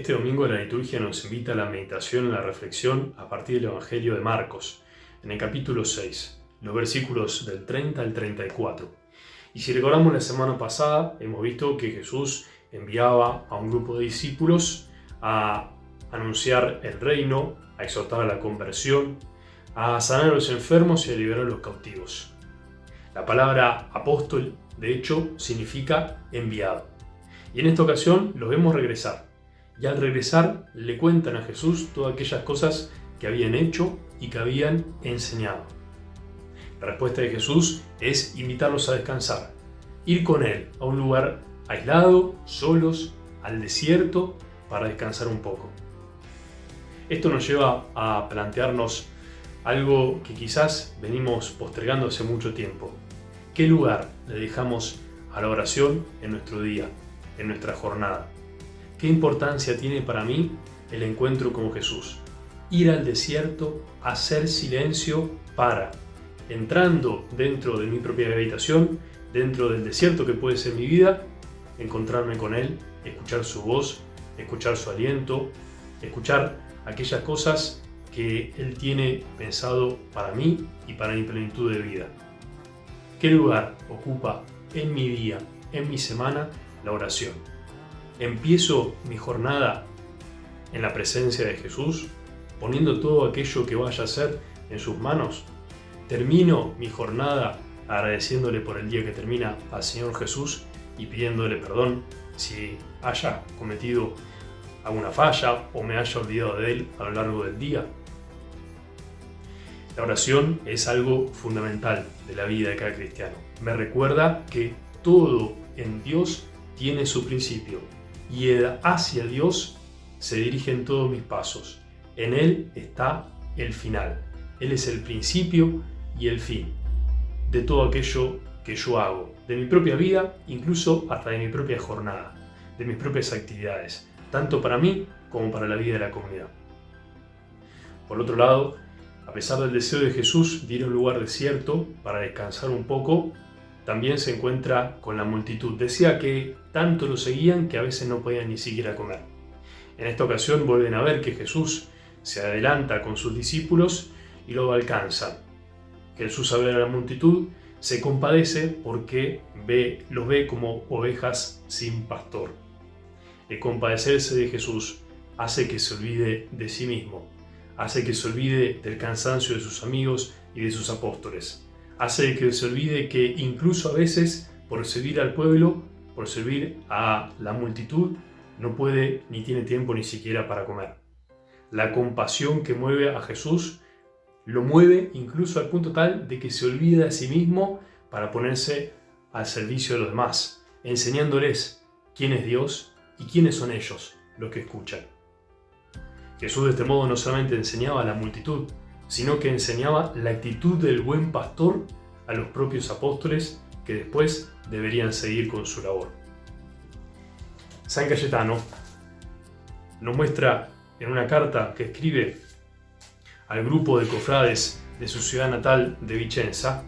Este domingo la liturgia nos invita a la meditación y la reflexión a partir del Evangelio de Marcos, en el capítulo 6, los versículos del 30 al 34. Y si recordamos la semana pasada, hemos visto que Jesús enviaba a un grupo de discípulos a anunciar el reino, a exhortar a la conversión, a sanar a los enfermos y a liberar a los cautivos. La palabra apóstol, de hecho, significa enviado. Y en esta ocasión los vemos regresar. Y al regresar le cuentan a Jesús todas aquellas cosas que habían hecho y que habían enseñado. La respuesta de Jesús es invitarlos a descansar, ir con Él a un lugar aislado, solos, al desierto, para descansar un poco. Esto nos lleva a plantearnos algo que quizás venimos postergando hace mucho tiempo. ¿Qué lugar le dejamos a la oración en nuestro día, en nuestra jornada? ¿Qué importancia tiene para mí el encuentro con Jesús? Ir al desierto, hacer silencio para, entrando dentro de mi propia habitación, dentro del desierto que puede ser mi vida, encontrarme con Él, escuchar su voz, escuchar su aliento, escuchar aquellas cosas que Él tiene pensado para mí y para mi plenitud de vida. ¿Qué lugar ocupa en mi día, en mi semana, la oración? Empiezo mi jornada en la presencia de Jesús, poniendo todo aquello que vaya a hacer en sus manos. Termino mi jornada agradeciéndole por el día que termina al Señor Jesús y pidiéndole perdón si haya cometido alguna falla o me haya olvidado de Él a lo largo del día. La oración es algo fundamental de la vida de cada cristiano. Me recuerda que todo en Dios tiene su principio y hacia Dios se dirigen todos mis pasos. En Él está el final. Él es el principio y el fin de todo aquello que yo hago, de mi propia vida, incluso hasta de mi propia jornada, de mis propias actividades, tanto para mí como para la vida de la comunidad. Por otro lado, a pesar del deseo de Jesús de ir a un lugar desierto para descansar un poco, también se encuentra con la multitud. Decía que tanto lo seguían que a veces no podían ni siquiera comer. En esta ocasión vuelven a ver que Jesús se adelanta con sus discípulos y lo alcanza. Jesús, al ver a la multitud, se compadece porque los ve como ovejas sin pastor. El compadecerse de Jesús hace que se olvide de sí mismo, hace que se olvide del cansancio de sus amigos y de sus apóstoles. Hace que se olvide que incluso a veces, por servir al pueblo, por servir a la multitud, no puede ni tiene tiempo ni siquiera para comer. La compasión que mueve a Jesús lo mueve incluso al punto tal de que se olvida de sí mismo para ponerse al servicio de los demás, enseñándoles quién es Dios y quiénes son ellos los que escuchan. Jesús de este modo no solamente enseñaba a la multitud, sino que enseñaba la actitud del buen pastor a los propios apóstoles que después deberían seguir con su labor. San Cayetano nos muestra en una carta que escribe al grupo de cofrades de su ciudad natal de Vicenza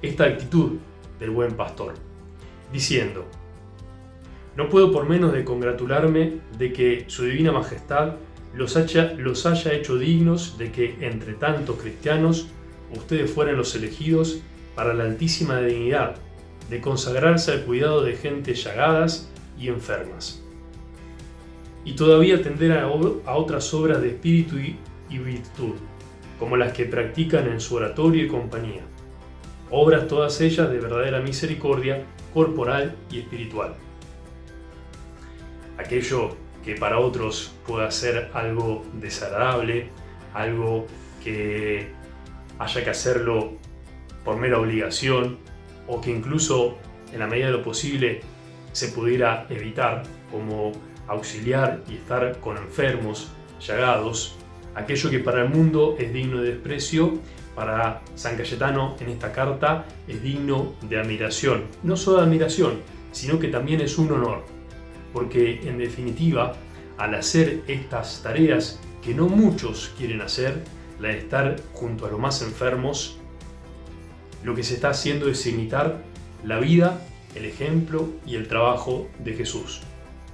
esta actitud del buen pastor, diciendo: «No puedo por menos de congratularme de que su divina majestad los haya hecho dignos de que entre tantos cristianos ustedes fueran los elegidos para la altísima dignidad de consagrarse al cuidado de gentes llagadas y enfermas, y todavía atender a otras obras de espíritu y virtud, como las que practican en su oratorio y compañía, obras todas ellas de verdadera misericordia corporal y espiritual». Aquello que para otros pueda ser algo desagradable, algo que haya que hacerlo por mera obligación, o que incluso en la medida de lo posible se pudiera evitar, como auxiliar y estar con enfermos, llagados, aquello que para el mundo es digno de desprecio, para San Cayetano en esta carta es digno de admiración. No solo de admiración, sino que también es un honor. Porque en definitiva, al hacer estas tareas que no muchos quieren hacer, la de estar junto a los más enfermos, lo que se está haciendo es imitar la vida, el ejemplo y el trabajo de Jesús,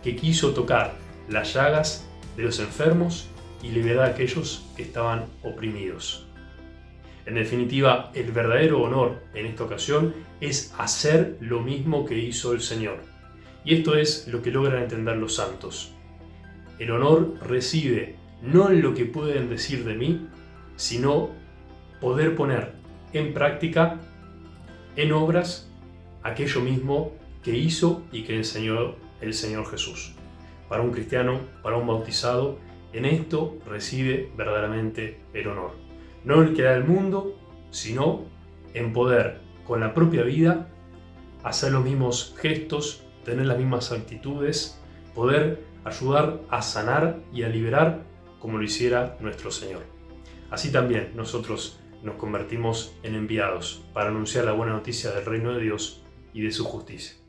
que quiso tocar las llagas de los enfermos y liberar a aquellos que estaban oprimidos. En definitiva, el verdadero honor en esta ocasión es hacer lo mismo que hizo el Señor. Y esto es lo que logran entender los santos. El honor reside no en lo que pueden decir de mí, sino poder poner en práctica, en obras, aquello mismo que hizo y que enseñó el Señor Jesús. Para un cristiano, para un bautizado, en esto reside verdaderamente el honor. No en el que da el mundo, sino en poder, con la propia vida, hacer los mismos gestos, tener las mismas actitudes, poder ayudar a sanar y a liberar como lo hiciera nuestro Señor. Así también nosotros nos convertimos en enviados para anunciar la buena noticia del reino de Dios y de su justicia.